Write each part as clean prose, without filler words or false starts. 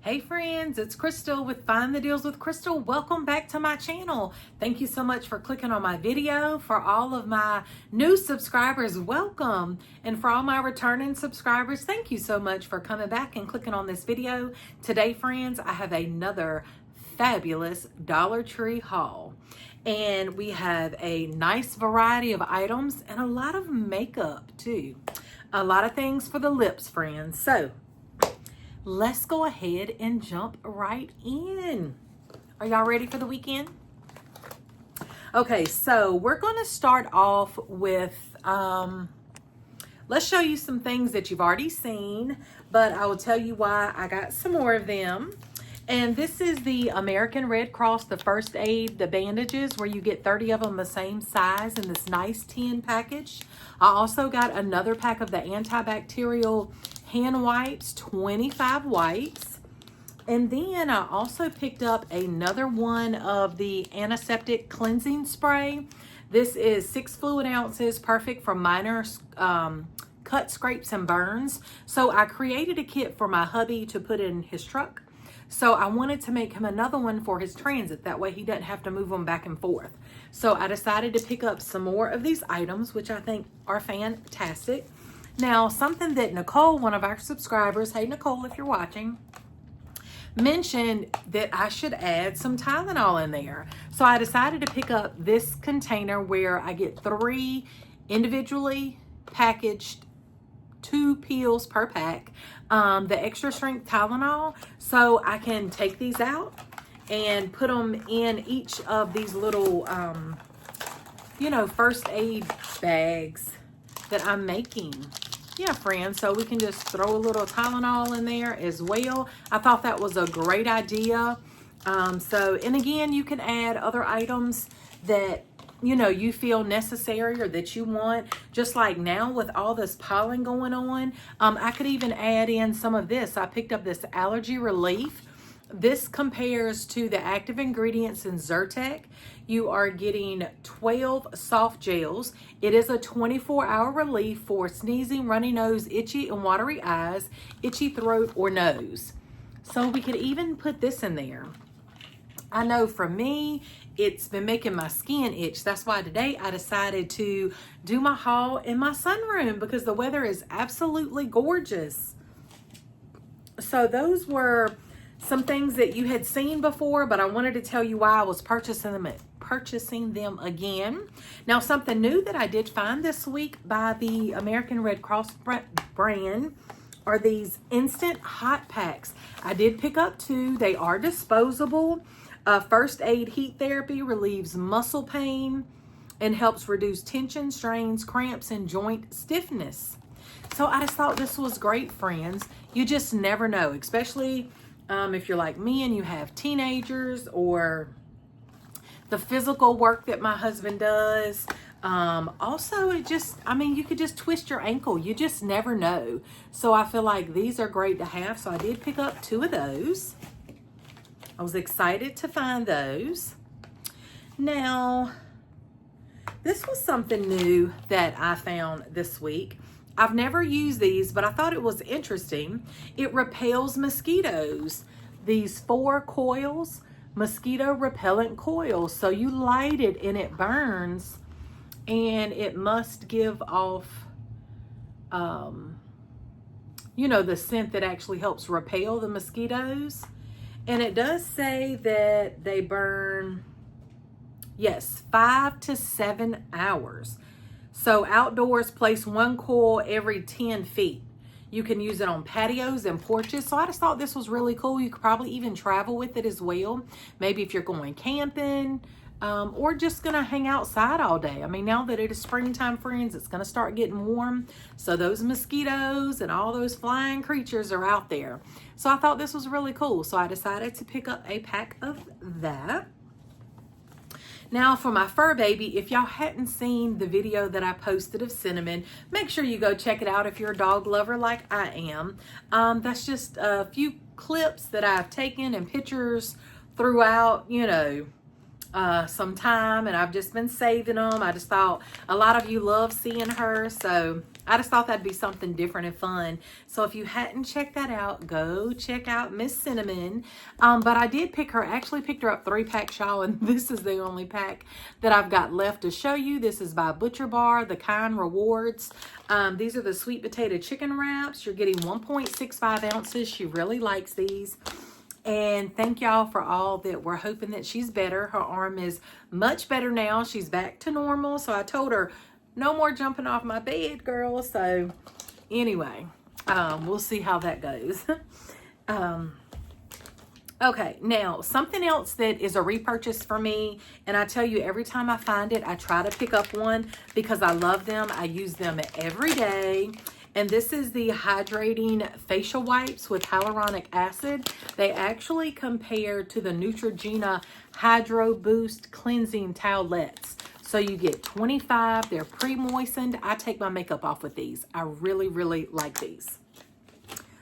Hey friends, it's Crystal with Find the Deals with Crystal. Welcome back to my channel. Thank you so much for clicking on my video. For all of my new subscribers, welcome. And for all my returning subscribers, thank you so much for coming back and clicking on this video. Today, friends, I have another fabulous Dollar Tree haul. And we have a nice variety of items and a lot of makeup too. A lot of things for the lips, friends. So let's go ahead and jump right in. Are y'all ready for the weekend? Okay, so we're going to start off with, let's show you some things that you've already seen, but I will tell you why I got some more of them. And this is the American Red Cross, the first aid, the bandages, where you get 30 of them the same size in this nice tin package. I also got another pack of the antibacterial hand wipes, 25 wipes. And then I also picked up another one of the antiseptic cleansing spray. This is 6 fluid ounces, perfect for minor cut, scrapes, and burns. So I created a kit for my hubby to put in his truck. So I wanted to make him another one for his transit. That way he doesn't have to move them back and forth. So I decided to pick up some more of these items, which I think are fantastic. Now, something that Nicole, one of our subscribers, hey Nicole, if you're watching, mentioned that I should add some Tylenol in there. So I decided to pick up this container where I get 3 individually packaged 2 pills per pack, the extra strength Tylenol, so I can take these out and put them in each of these little, first aid bags that I'm making. Yeah, friends, so we can just throw a little Tylenol in there as well. I thought that was a great idea. And again, you can add other items that you feel necessary or that you want. Just like now with all this pollen going on, I could even add in some of this. I picked up this allergy relief. This compares to the active ingredients in Zyrtec. You are getting 12 soft gels. It is a 24-hour relief for sneezing, runny nose, itchy and watery eyes, itchy throat or nose. So we could even put this in there. I know for me, it's been making my skin itch. That's why today I decided to do my haul in my sunroom because the weather is absolutely gorgeous. So those were some things that you had seen before, but I wanted to tell you why I was purchasing them again. Now, something new that I did find this week by the American Red Cross brand are these instant hot packs. I did pick up 2. They are disposable. First aid heat therapy relieves muscle pain and helps reduce tension, strains, cramps, and joint stiffness. So I just thought this was great, friends. You just never know, especially if you're like me and you have teenagers or the physical work that my husband does. Also, you could just twist your ankle. You just never know. So I feel like these are great to have. So I did pick up 2 of those. I was excited to find those. Now, this was something new that I found this week. I've never used these, but I thought it was interesting. It repels mosquitoes. These 4 coils, mosquito repellent coils. So you light it and it burns, and it must give off, the scent that actually helps repel the mosquitoes. And it does say that they burn, yes, 5 to 7 hours. So outdoors, place 1 coil every 10 feet. You can use it on patios and porches. So I just thought this was really cool. You could probably even travel with it as well. Maybe if you're going camping or just going to hang outside all day. I mean, now that it is springtime, friends, it's going to start getting warm. So those mosquitoes and all those flying creatures are out there. So I thought this was really cool. So I decided to pick up a pack of that. Now for my fur baby, if y'all hadn't seen the video that I posted of Cinnamon, make sure you go check it out if you're a dog lover like I am. That's just a few clips that I've taken and pictures throughout, some time, and I've just been saving them. I just thought a lot of you love seeing her, so I just thought that'd be something different and fun. So if you hadn't checked that out, go check out Miss Cinnamon. But I did actually picked her up 3-pack, y'all, and this is the only pack that I've got left to show you. This is by Butcher Bar, the Kind Rewards. These are the sweet potato chicken wraps. You're getting 1.65 ounces. She really likes these. And thank y'all for all that. We're hoping that she's better. Her arm is much better now. She's back to normal. So I told her, no more jumping off my bed, girl. So anyway, we'll see how that goes. Okay, now something else that is a repurchase for me, and I tell you, every time I find it, I try to pick up one because I love them. I use them every day. And this is the hydrating facial wipes with hyaluronic acid. They actually compare to the Neutrogena Hydro Boost Cleansing Towelettes. So you get 25, they're pre-moistened. I take my makeup off with these. I really, really like these.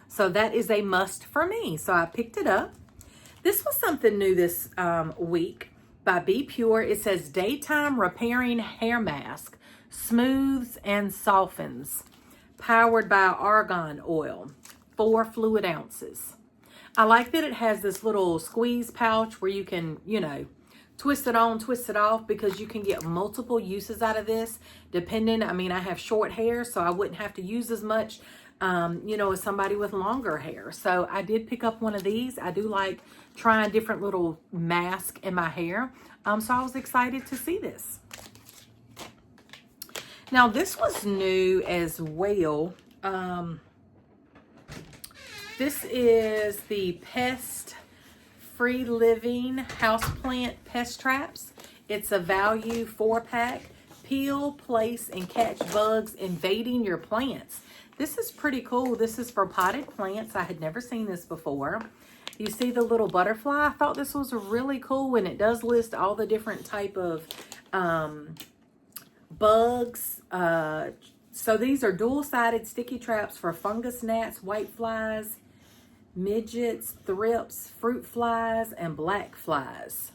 So that is a must for me. So I picked it up. This was something new this week by Be Pure. It says Daytime Repairing Hair Mask, Smooths and Softens, powered by argan oil, 4 fluid ounces. I like that it has this little squeeze pouch where you can, you know, twist it on, twist it off, because you can get multiple uses out of this depending. I mean, I have short hair, so I wouldn't have to use as much, you know, as somebody with longer hair. So I did pick up one of these. I do like trying different little masks in my hair. So I was excited to see this. Now this was new as well. This is the Pest Free Living Houseplant Pest Traps. It's a value 4-pack. Peel, place, and catch bugs invading your plants. This is pretty cool. This is for potted plants. I had never seen this before. You see the little butterfly? I thought this was really cool, and it does list all the different type of bugs. So these are dual-sided sticky traps for fungus gnats, whiteflies, midgets, thrips, fruit flies, and black flies.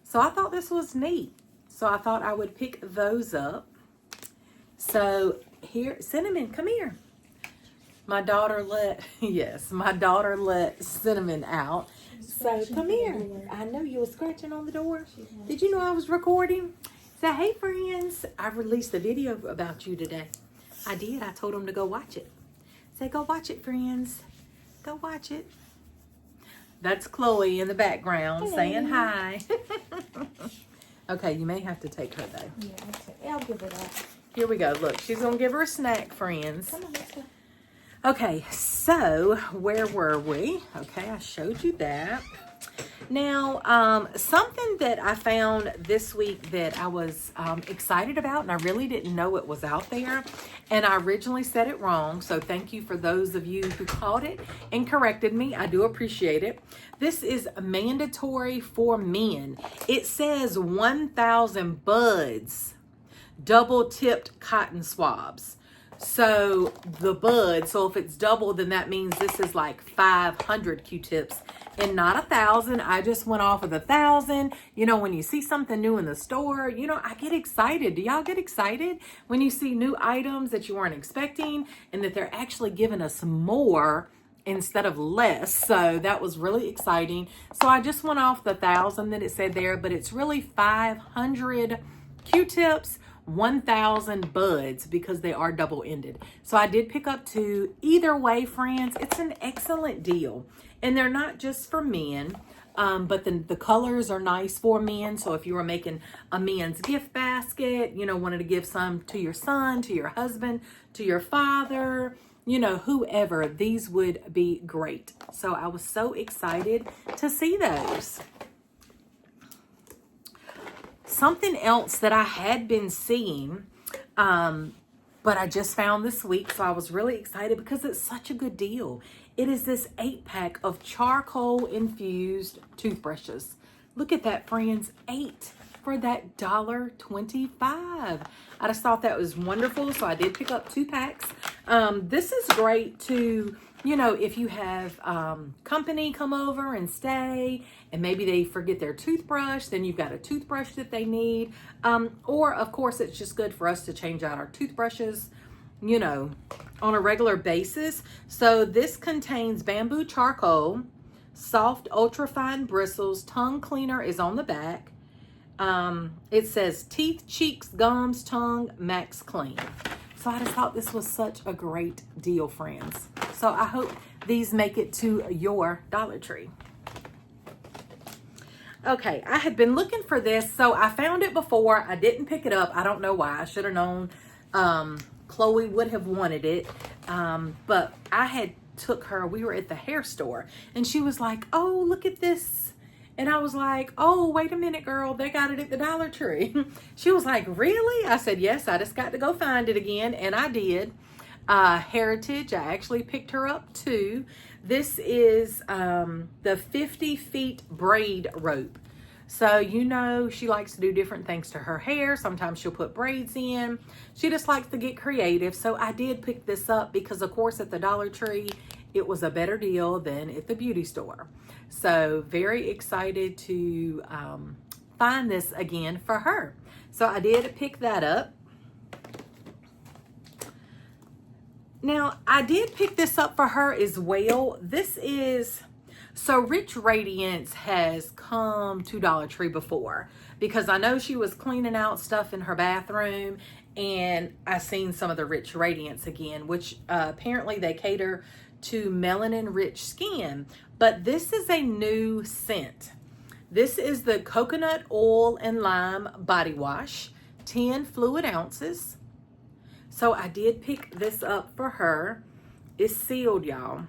So I thought this was neat. So I thought I would pick those up. So here, Cinnamon, come here. My daughter let, yes, my daughter let Cinnamon out. So come here. I know you were scratching on the door. Did you know I was recording? Say, hey friends, I released a video about you today. I did. I told them to go watch it. Say, go watch it, friends. Go watch it. That's Chloe in the background saying hi. Okay, you may have to take her though. Yeah, I'll give her that. Here we go. Look, she's going to give her a snack, friends. Come on, let's go. Okay, so where were we? Okay, I showed you that. Now, something that I found this week that I was excited about, and I really didn't know it was out there, and I originally said it wrong, so thank you for those of you who caught it and corrected me. I do appreciate it. This is mandatory for men. It says 1,000 buds, double-tipped cotton swabs. So the bud, so if it's double, then that means this is like 500 Q-tips and not 1,000. I just went off of 1,000. You know, when you see something new in the store, you know, I get excited. Do y'all get excited when you see new items that you weren't expecting and that they're actually giving us more instead of less? So that was really exciting. So I just went off the 1,000 that it said there, but it's really 500 Q-tips, 1,000 buds, because they are double-ended. So I did pick up 2. Either way, friends, it's an excellent deal. And they're not just for men, but the colors are nice for men. So if you were making a men's gift basket, you know, wanted to give some to your son, to your husband, to your father, you know, whoever, these would be great. So I was so excited to see those. Something else that I had been seeing, but I just found this week, so I was really excited because it's such a good deal. It is this 8-pack of charcoal-infused toothbrushes. Look at that, friends. 8 for that $1.25. I just thought that was wonderful, so I did pick up 2 packs. This is great to, you know, if you have company come over and stay, and maybe they forget their toothbrush, then you've got a toothbrush that they need. Or, of course, it's just good for us to change out our toothbrushes you know, on a regular basis. So this contains bamboo charcoal, soft ultrafine bristles, tongue cleaner is on the back. It says teeth, cheeks, gums, tongue, max clean. So I just thought this was such a great deal, friends. So I hope these make it to your Dollar Tree. Okay, I had been looking for this, so I found it before. I didn't pick it up. I don't know why. I should have known Chloe would have wanted it. But I had took her, we were at the hair store, and she was like, oh, look at this. And I was like, oh, wait a minute, girl, they got it at the Dollar Tree. She was like, really? I said, yes, I just got to go find it again, and I did. Heritage, I actually picked her up too. This is the 50 feet braid rope. So, you know, she likes to do different things to her hair. Sometimes she'll put braids in. She just likes to get creative. So I did pick this up because, of course, at the Dollar Tree, it was a better deal than at the beauty store. So very excited to find this again for her. So I did pick that up. Now, I did pick this up for her as well. This is, so Rich Radiance has come to Dollar Tree before because I know she was cleaning out stuff in her bathroom, and I seen some of the Rich Radiance again, which apparently they cater to melanin rich skin. But this is a new scent. This is the coconut oil and lime body wash, 10 fluid ounces. So I did pick this up for her. It's sealed, y'all.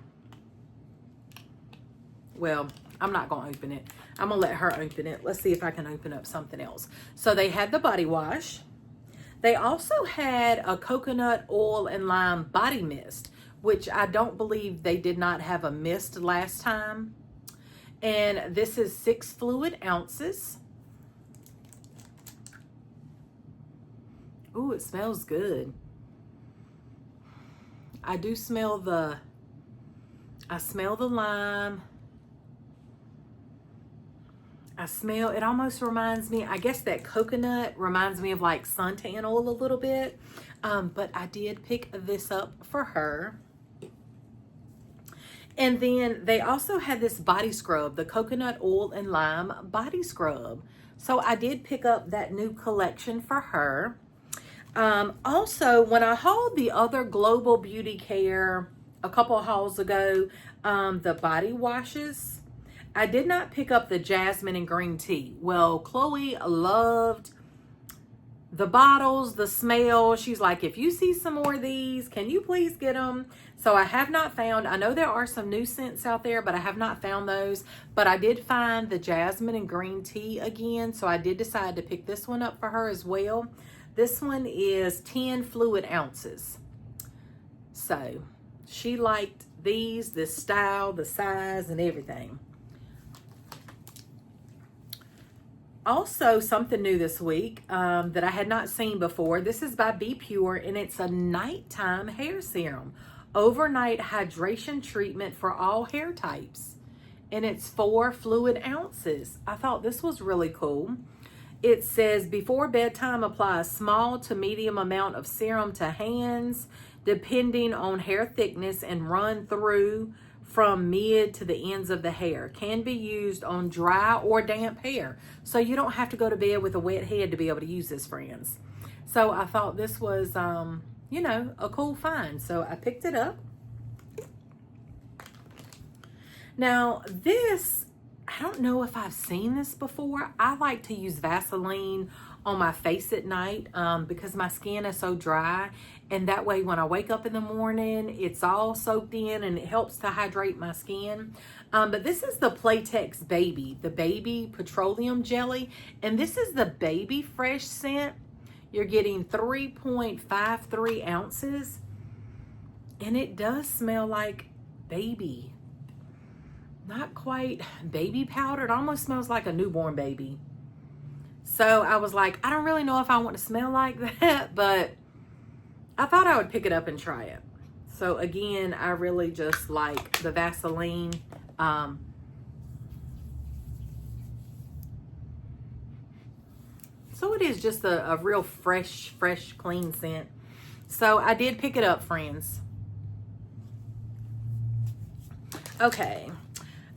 Well, I'm not going to open it. I'm going to let her open it. Let's see if I can open up something else. So they had the body wash. They also had a coconut oil and lime body mist, which I don't believe they did not have a mist last time. And this is 6 fluid ounces. Ooh, it smells good. I do smell the, I smell the lime. I smell, it almost reminds me, I guess that coconut reminds me of like suntan oil a little bit. But I did pick this up for her. And then they also had this body scrub, the coconut oil and lime body scrub. So I did pick up that new collection for her. Also, when I hauled the other Global Beauty Care a couple of hauls ago, the body washes, I did not pick up the jasmine and green tea. Well, Chloe loved the bottles, the smell. She's like, if you see some more of these, can you please get them? So I have not found, I know there are some new scents out there, but I have not found those. But I did find the jasmine and green tea again. So I did decide to pick this one up for her as well. This one is 10 fluid ounces. So she liked these, this style, the size, and everything. Also, something new this week that I had not seen before. This is by Be Pure, and it's a nighttime hair serum. Overnight hydration treatment for all hair types. And it's 4 fluid ounces. I thought this was really cool. It says, before bedtime, apply a small to medium amount of serum to hands, depending on hair thickness, and run through from mid to the ends of the hair. Can be used on dry or damp hair. So you don't have to go to bed with a wet head to be able to use this, friends. So I thought this was, you know, a cool find. So I picked it up. Now this, I don't know if I've seen this before. I like to use Vaseline on my face at night because my skin is so dry, and that way when I wake up in the morning, it's all soaked in and it helps to hydrate my skin. But this is the Playtex Baby, the Baby Petroleum Jelly, and this is the Baby Fresh scent. You're getting 3.53 ounces, and it does smell like baby. Not quite baby powder. It almost smells like a newborn baby. So I was like, I don't really know if I want to smell like that, but I thought I would pick it up and try it. So again, I really just like the Vaseline. So it is just a real fresh, clean scent. So I did pick it up, friends. Okay.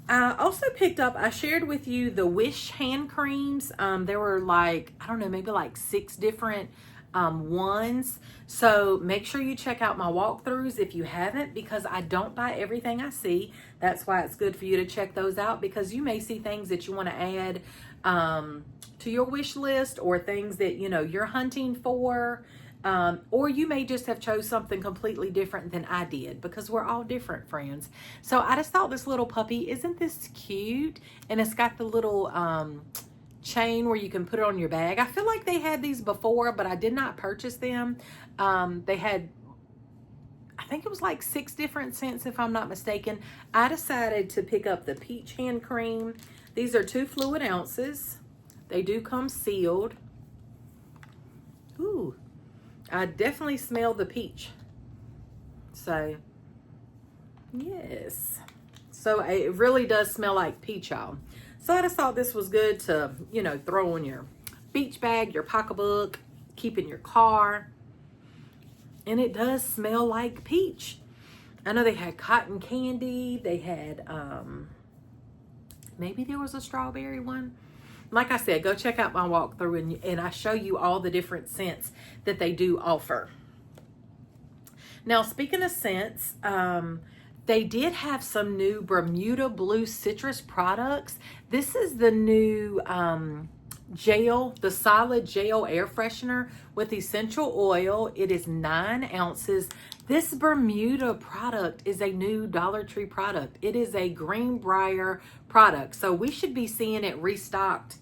I also picked up, I shared with you the Wish hand creams. There were like, I don't know, maybe like 6 different ones. So make sure you check out my walkthroughs if you haven't, because I don't buy everything I see. That's why it's good for you to check those out, because you may see things that you want to add to your wish list, or things that, you know, you're hunting for. Or you may just have chose something completely different than I did, because we're all different, friends. So I just thought this little puppy, isn't this cute? And it's got the little chain where you can put it on your bag. I feel like they had these before, but I did not purchase them. They had, I think it was like 6 different scents, if I'm not mistaken. I decided to pick up the peach hand cream. These are 2 fluid ounces. They do come sealed. Ooh. I definitely smell the peach. So, yes. So, it really does smell like peach, y'all. So, I just thought this was good to, you know, throw in your beach bag, your pocketbook, keep in your car. And it does smell like peach. I know they had cotton candy. They had, maybe there was a strawberry one. Like I said, go check out my walkthrough, and I show you all the different scents that they do offer. Now, speaking of scents, they did have some new Bermuda Blue Citrus products. This is the new gel, the solid gel air freshener with essential oil. It is 9 ounces. This Bermuda product is a new Dollar Tree product. It is a Greenbrier product. So we should be seeing it restocked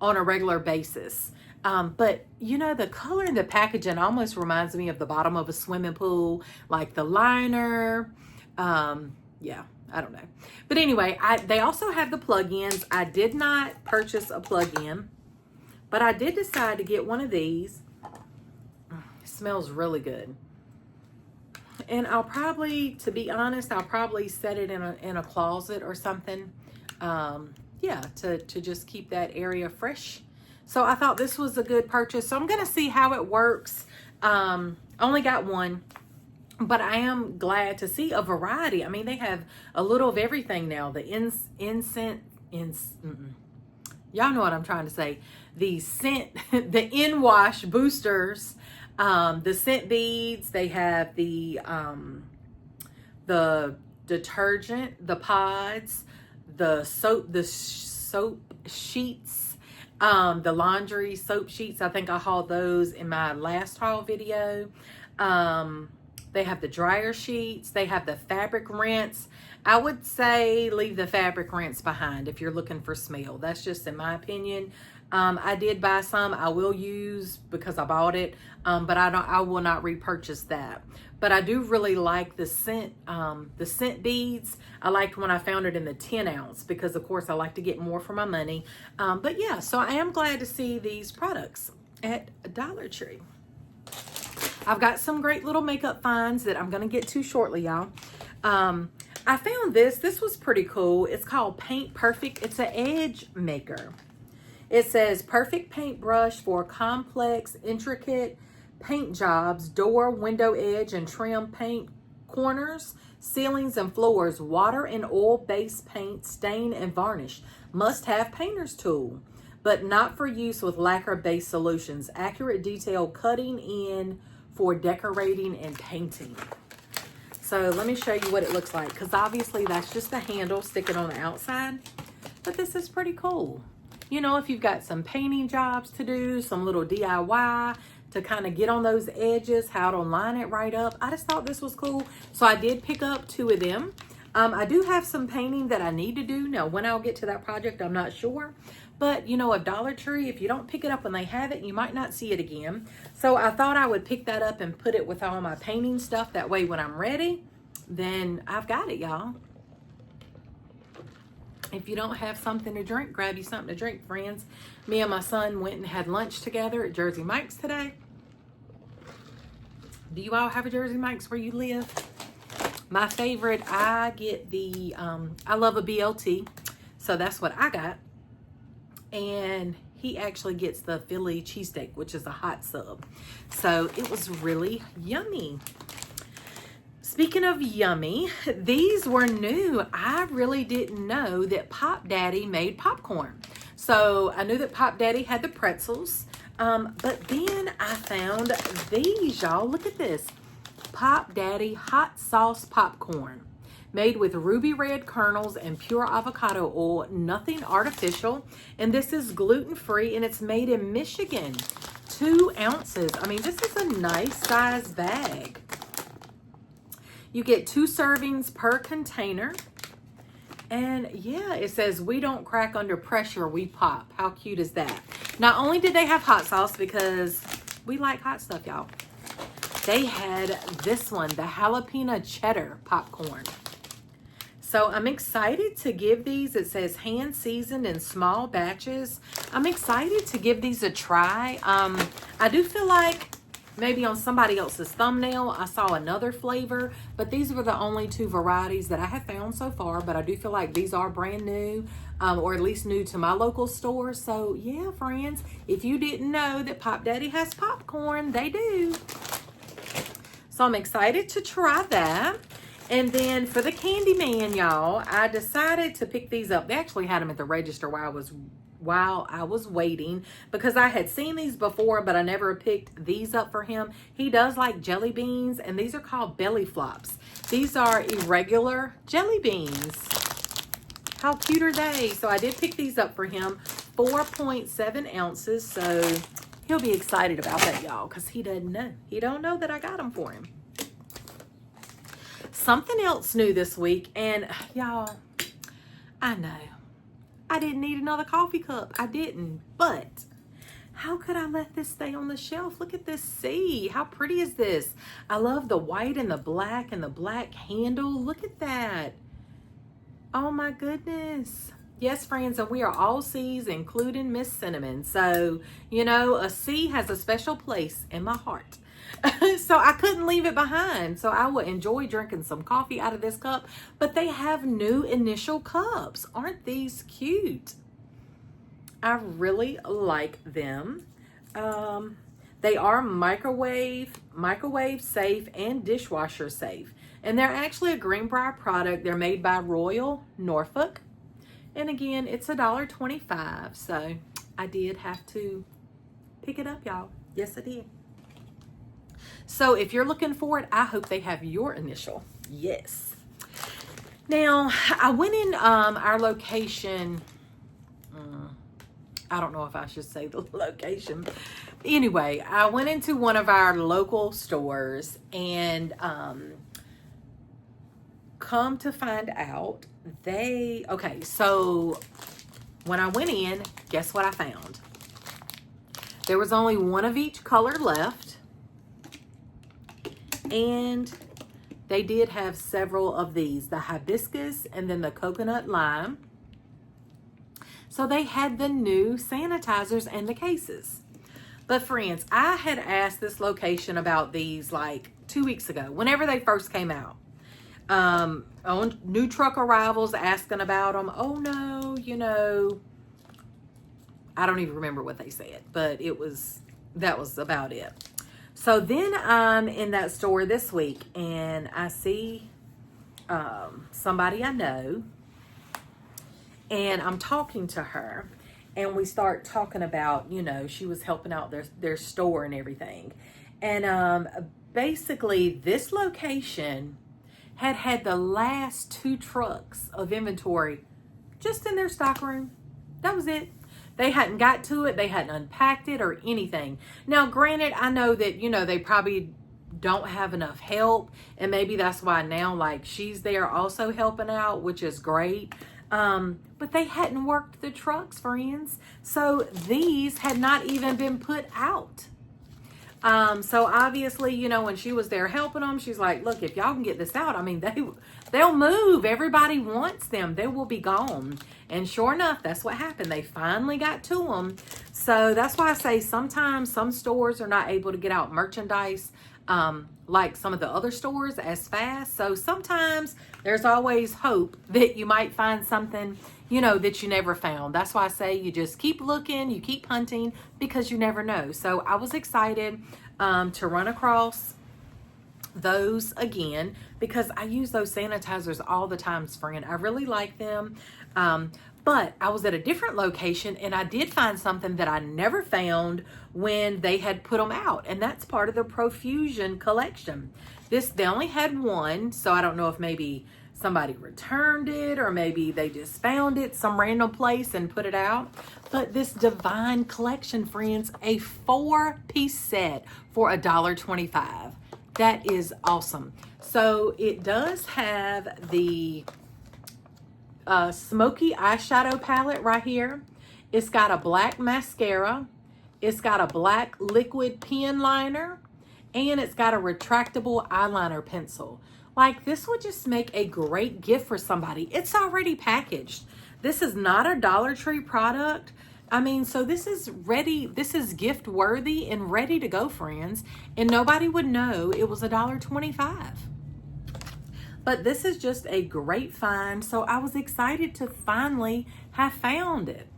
on a regular basis. But you know, the color in the packaging almost reminds me of the bottom of a swimming pool, like the liner. Yeah, I don't know. But anyway, they also have the plug-ins. I did not purchase a plug-in, but I did decide to get one of these. It smells really good. And I'll probably, to be honest, I'll probably set it in a closet or something. Yeah, to just keep that area fresh. So I thought this was a good purchase. So I'm going to see how it works. Only got one, but I am glad to see a variety. I mean, they have a little of everything now. The y'all know what I'm trying to say. The scent, the in-wash boosters, the scent beads. They have the detergent, the pods, the soap sheets, the laundry soap sheets. I think I hauled those in my last haul video. They have the dryer sheets. They have the fabric rinse. I would say leave the fabric rinse behind if you're looking for smell. That's just in my opinion. I did buy some. I will use because I bought it, but I will not repurchase that. But I do really like the scent beads. I liked when I found it in the 10 ounce because, of course, I like to get more for my money. But yeah, so I am glad to see these products at Dollar Tree. I've got some great little makeup finds that I'm going to get to shortly, y'all. I found this. This was pretty cool. It's called Paint Perfect. It's an edge maker. It says perfect paintbrush for complex, intricate paint jobs, door, window edge, and trim paint corners, ceilings, and floors. Water and oil-based paint, stain, and varnish. Must have painter's tool, but not for use with lacquer-based solutions. Accurate detail cutting in for decorating and painting. So let me show you what it looks like, because obviously that's just the handle sticking on the outside, but this is pretty cool. You know, if you've got some painting jobs to do, some little DIY to kind of get on those edges, how to line it right up. I just thought this was cool. So I did pick up 2 of them. I do have some painting that I need to do. Now, when I'll get to that project, I'm not sure. But, you know, a Dollar Tree, if you don't pick it up when they have it, you might not see it again. So I thought I would pick that up and put it with all my painting stuff. That way, when I'm ready, then I've got it, y'all. If you don't have something to drink, grab you something to drink, friends. Me and my son went and had lunch together at Jersey Mike's today. Do you all have a Jersey Mike's where you live? My favorite, I get the, I love a BLT. So that's what I got. And he actually gets the Philly cheesesteak, which is a hot sub. So it was really yummy. Speaking of yummy, these were new. I really didn't know that Pop Daddy made popcorn. So I knew that Pop Daddy had the pretzels, but then I found these, y'all. Look at this. Pop Daddy hot sauce popcorn, made with ruby red kernels and pure avocado oil, nothing artificial. And this is gluten-free, and it's made in Michigan. 2 ounces. I mean, this is a nice size bag. You get 2 servings per container. And yeah, it says, we don't crack under pressure, we pop. How cute is that? Not only did they have hot sauce, because we like hot stuff, y'all. They had this one, the jalapeno cheddar popcorn. So I'm excited to give these. It says hand seasoned in small batches. I'm excited to give these a try. I do feel like maybe on somebody else's thumbnail I saw another flavor, but these were the only 2 varieties that I have found so far. But I do feel like these are brand new, or at least new to my local store. So yeah, friends, if you didn't know that Pop Daddy has popcorn, they do. So I'm excited to try that. And then for the Candyman, y'all, I decided to pick these up. They actually had them at the register while I was waiting, because I had seen these before, but I never picked these up for him. He does like jelly beans, and these are called belly flops. These are irregular jelly beans. How cute are they? So I did pick these up for him, 4.7 ounces. So he'll be excited about that, y'all, because he doesn't know. He don't know that I got them for him. Something else new this week, and y'all, I know I didn't need another coffee cup. I didn't, but how could I let this stay on the shelf? Look at this sea. How pretty is this? I love the white and the black handle. Look at that. Oh my goodness. Yes, friends, and we are all C's, including Miss Cinnamon. So, you know, a C has a special place in my heart. So I couldn't leave it behind. So I would enjoy drinking some coffee out of this cup. But they have new initial cups. Aren't these cute? I really like them. They are microwave safe and dishwasher safe. And they're actually a Greenbrier product. They're made by Royal Norfolk. And again, it's $1.25. So I did have to pick it up, y'all. Yes, I did. So if you're looking for it, I hope they have your initial. Yes. Now, I went in our location. I don't know if I should say the location. Anyway, I went into one of our local stores, and come to find out, okay, so when I went in, guess what I found? There was only one of each color left. And they did have several of these, the hibiscus and then the coconut lime. So they had the new sanitizers and the cases. But friends, I had asked this location about these like 2 weeks ago, whenever they first came out. On new truck arrivals, asking about them. Oh no, you know, I don't even remember what they said, but that was about it. So then I'm in that store this week, and I see somebody I know, and I'm talking to her, and we start talking about, you know, she was helping out their store and everything. And basically this location had the last 2 trucks of inventory just in their stock room. That was it. They hadn't got to it. They hadn't unpacked it or anything. Now, granted, I know that, you know, they probably don't have enough help. And maybe that's why now, like, she's there also helping out, which is great. But they hadn't worked the trucks, friends. So these had not even been put out. So obviously, you know, when she was there helping them, she's like, look, if y'all can get this out, I mean, they'll move. Everybody wants them. They will be gone. And sure enough, that's what happened. They finally got to them. So that's why I say sometimes some stores are not able to get out merchandise like some of the other stores as fast. So sometimes there's always hope that you might find something, you know, that you never found. That's why I say you just keep looking, you keep hunting, because you never know. So I was excited to run across those again, because I use those sanitizers all the time, friend. I really like them. But I was at a different location and I did find something that I never found when they had put them out. And that's part of the Profusion collection. They only had one, so I don't know if maybe somebody returned it or maybe they just found it some random place and put it out. But this Divine collection, friends, a 4-piece set for $1.25. That is awesome. So it does have the smoky eyeshadow palette right here. It's got a black mascara. It's got a black liquid pen liner. And it's got a retractable eyeliner pencil. Like, this would just make a great gift for somebody. It's already packaged. This is not a Dollar Tree product. I mean, so this is ready. This is gift worthy and ready to go, friends. And nobody would know it was $1.25. But this is just a great find. So I was excited to finally have found it.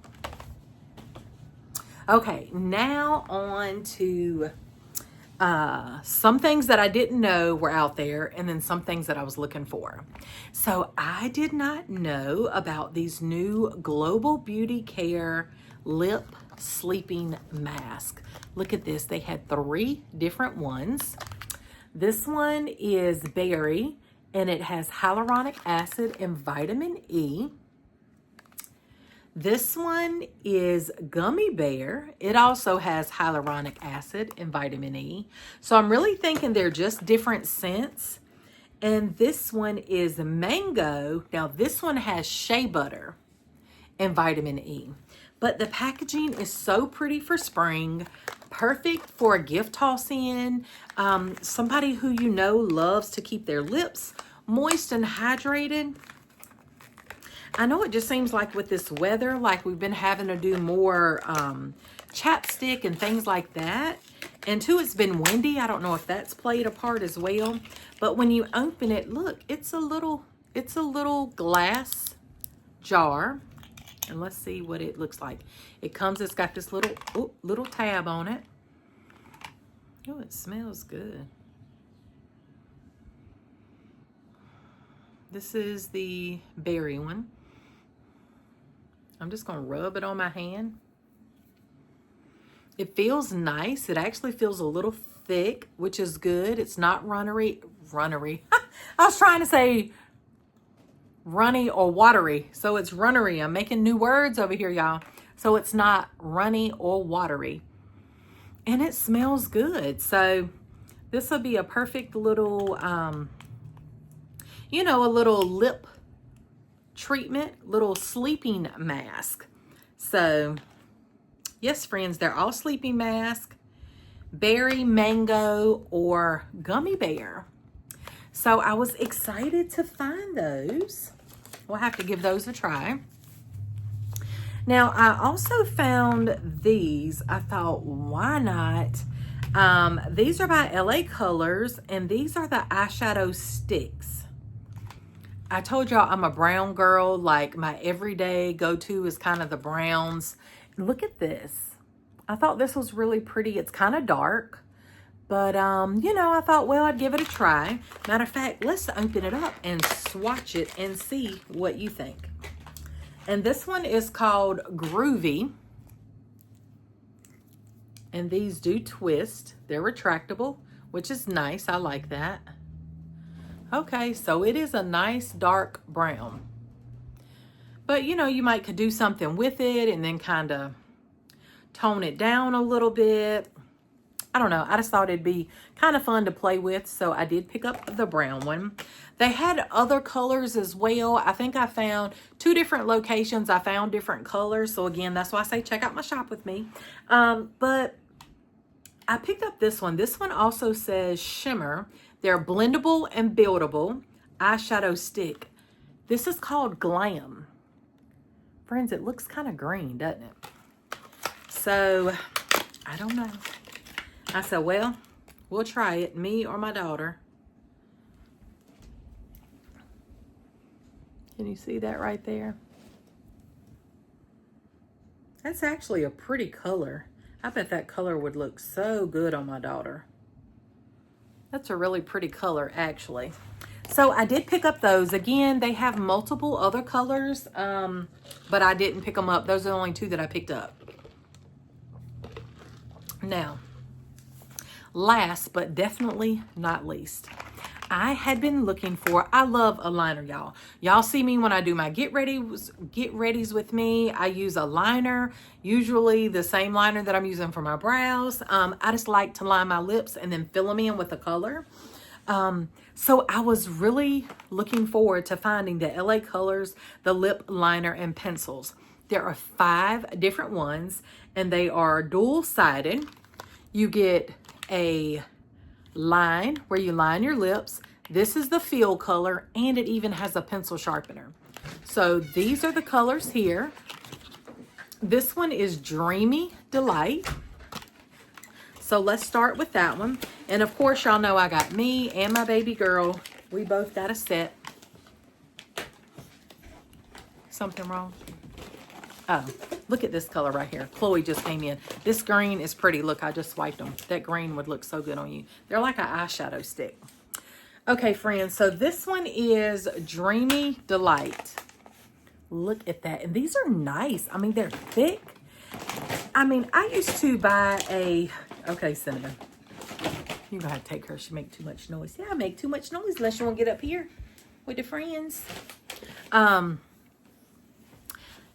Okay, now on to some things that I didn't know were out there, and then some things that I was looking for. So I did not know about these new Global Beauty Care lip sleeping mask. Look at this. They had 3 different ones. This one is berry, and it has hyaluronic acid and vitamin E. This one is gummy bear. It also has hyaluronic acid and vitamin E. So I'm really thinking they're just different scents. And this one is mango. Now this one has shea butter and vitamin E. But the packaging is so pretty for spring. Perfect for a gift toss in. Somebody who you know loves to keep their lips moist and hydrated. I know it just seems like with this weather, like we've been having to do more chapstick and things like that. And too, it's been windy. I don't know if that's played a part as well. But when you open it, look, it's a little glass jar. And let's see what it looks like. It's got this little tab on it. Oh, it smells good. This is the berry one. I'm just going to rub it on my hand. It feels nice. It actually feels a little thick, which is good. It's not runnery. I was trying to say runny or watery. So it's runnery. I'm making new words over here, y'all. So it's not runny or watery. And it smells good. So this will be a perfect little, you know, a little lip treatment, little sleeping mask. So yes, friends, they're all sleeping mask, berry, mango, or gummy bear. So I was excited to find those. We'll have to give those a try. Now I also found these. I thought, why not? These are by LA Colors, and these are the eyeshadow sticks. I told y'all I'm a brown girl. Like, my everyday go-to is kind of the browns. Look at this. I thought this was really pretty. It's kind of dark, but you know, I thought, well, I'd give it a try. Matter of fact, let's open it up and swatch it and see what you think. And this one is called Groovy. And these do twist. They're retractable, which is nice. I like that. Okay, so it is a nice dark brown. But, you know, you could do something with it and then kind of tone it down a little bit. I don't know. I just thought it'd be kind of fun to play with, so I did pick up the brown one. They had other colors as well. I think I found 2 different locations. I found different colors. So, again, that's why I say check out my shop with me. But I picked up this one. This one also says shimmer. They're blendable and buildable eyeshadow stick. This is called Glam. Friends, it looks kind of green, doesn't it? So, I don't know. I said, well, We'll try it, me or my daughter. Can you see that right there? That's actually a pretty color. I bet that color would look so good on my daughter. That's a really pretty color, actually. So I did pick up those. Again, they have multiple other colors, but I didn't pick them up. Those are the only two that I picked up. Now, last but definitely not least, I had been looking for, I love a liner, y'all. Y'all see me when I do my get readies with me. I use a liner, usually the same liner that I'm using for my brows. I just like to line my lips and then fill them in with the color. So I was really looking forward to finding the LA Colors, the lip liner and pencils. There are 5 different ones and they are dual-sided. You get a line where you line your lips. This is the feel color and it even has a pencil sharpener. So these are the colors here. This one is Dreamy Delight. So let's start with that one. And of course, y'all know I got me and my baby girl. We both got a set. Something wrong? Oh, look at this color right here. Chloe just came in. This green is pretty. Look, I just swiped them. That green would look so good on you. They're like an eyeshadow stick. Okay, friends. So this one is Dreamy Delight. Look at that. And these are nice. I mean, they're thick. I mean, I used to buy a... Okay, Cinnamon. You're going to have to take her. She make too much noise. Yeah, I make too much noise unless you want to get up here with the friends.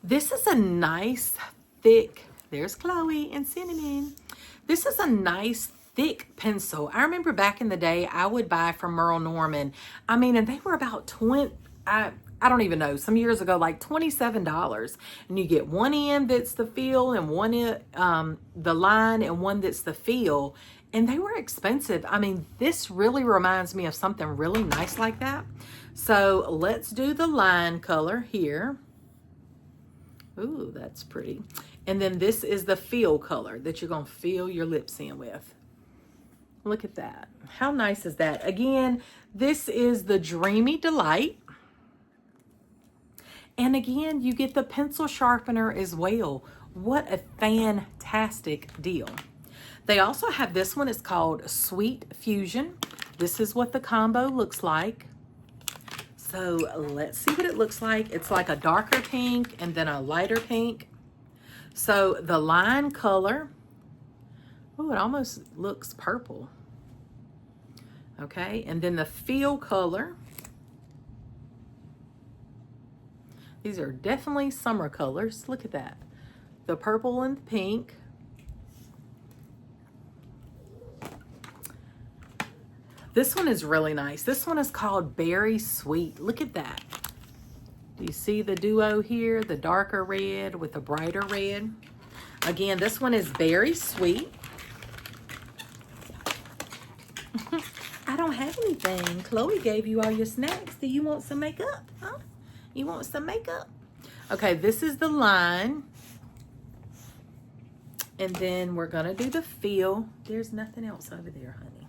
This is a nice, thick... There's Chloe and Cinnamon. This is a nice, thick pencil. I remember back in the day, I would buy from Merle Norman. I mean, and they were about 20... I don't even know, some years ago, like $27. And you get one end that's the feel and one end, the line and one that's the feel. And they were expensive. I mean, this really reminds me of something really nice like that. So let's do the line color here. Ooh, that's pretty. And then this is the feel color that you're going to fill your lips in with. Look at that. How nice is that? Again, this is the Dreamy Delight. And again, you get the pencil sharpener as well. What a fantastic deal. They also have this one. It's called Sweet Fusion. This is what the combo looks like. So let's see what it looks like. It's like a darker pink and then a lighter pink. So the line color, oh, it almost looks purple. Okay, and then the feel color. These are definitely summer colors. Look at that. The purple and the pink. This one is really nice. This one is called Berry Sweet. Look at that. Do you see the duo here? The darker red with the brighter red. Again, this one is Berry Sweet. I don't have anything. Chloe gave you all your snacks. Do you want some makeup? Huh? You want some makeup? Okay, this is the line. And then we're going to do the feel. There's nothing else over there, honey.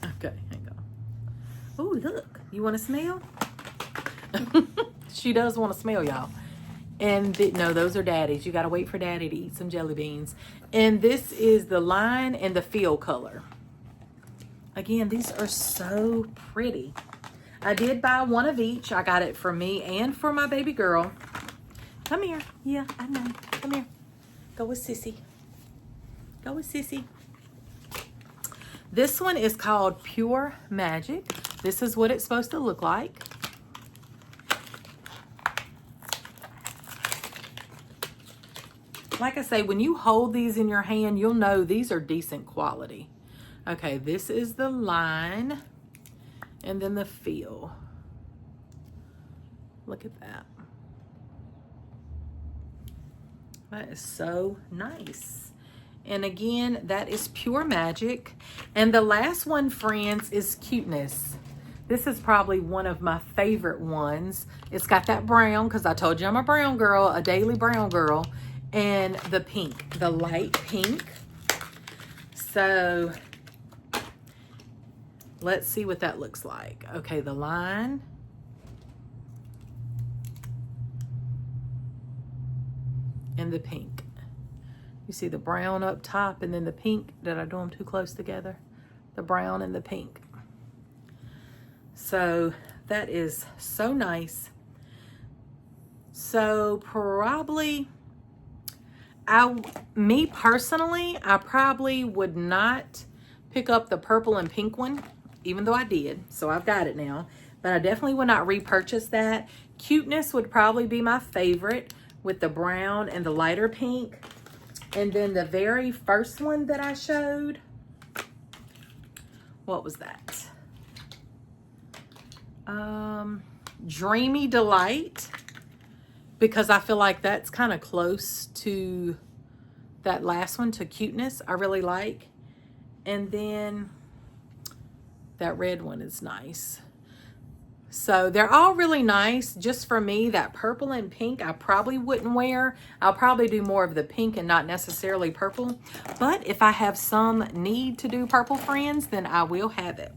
Okay, hang on. Oh, look. You want to smell? She does want to smell, y'all. And no, those are Daddy's. You got to wait for Daddy to eat some jelly beans. And this is the line and the feel color. Again, these are so pretty. I did buy one of each. I got it for me and for my baby girl. Come here. Yeah, I know. Come here. Go with Sissy. Go with Sissy. This one is called Pure Magic. This is what it's supposed to look like. Like I say, when you hold these in your hand, you'll know these are decent quality. Okay, this is the line. And then the feel. Look at that. That is so nice. And again, that is Pure Magic. And the last one, friends, is Cuteness. This is probably one of my favorite ones. It's got that brown, because I told you I'm a brown girl, a daily brown girl. And the pink, the light pink. So Let's see what that looks like. Okay, the line. And the pink. You see the brown up top and then the pink. Did I do them too close together? The brown and the pink. So that is so nice. So probably, me personally, I probably would not pick up the purple and pink one, even though I did. So I've got it now. But I definitely would not repurchase that. Cuteness would probably be my favorite with the brown and the lighter pink. And then the very first one that I showed, what was that? Dreamy Delight, because I feel like that's kind of close to that last one, to Cuteness. I really like. And then that red one is nice. So they're all really nice. Just for me, that purple and pink I probably wouldn't wear. I'll probably do more of the pink and not necessarily purple. But if I have some need to do purple, friends, then I will have it.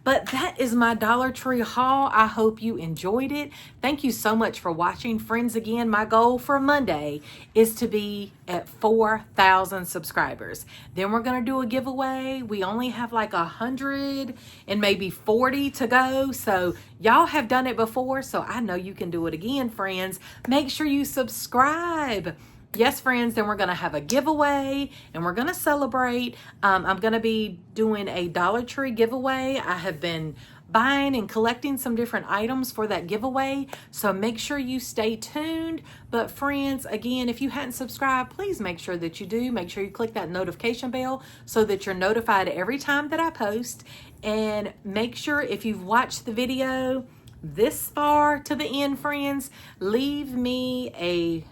But that is my Dollar Tree haul. I hope you enjoyed it. Thank you so much for watching. Friends, again, my goal for Monday is to be at 4,000 subscribers. Then we're going to do a giveaway. We only have like 100 and maybe 40 to go. So y'all have done it before, so I know you can do it again, friends. Make sure you subscribe. Yes, friends, then we're going to have a giveaway and we're going to celebrate. I'm going to be doing a Dollar Tree giveaway. I have been buying and collecting some different items for that giveaway, so make sure you stay tuned. But friends, again, if you hadn't subscribed, please make sure that you do. Make sure you click that notification bell so that you're notified every time that I post. And make sure, if you've watched the video this far to the end, friends, leave me a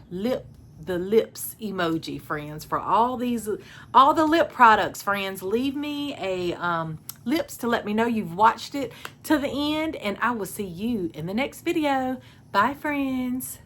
the lips emoji, friends, for all the lip products, friends. Leave me a lips to let me know you've watched it to the end, and I will see you in the next video. Bye, friends.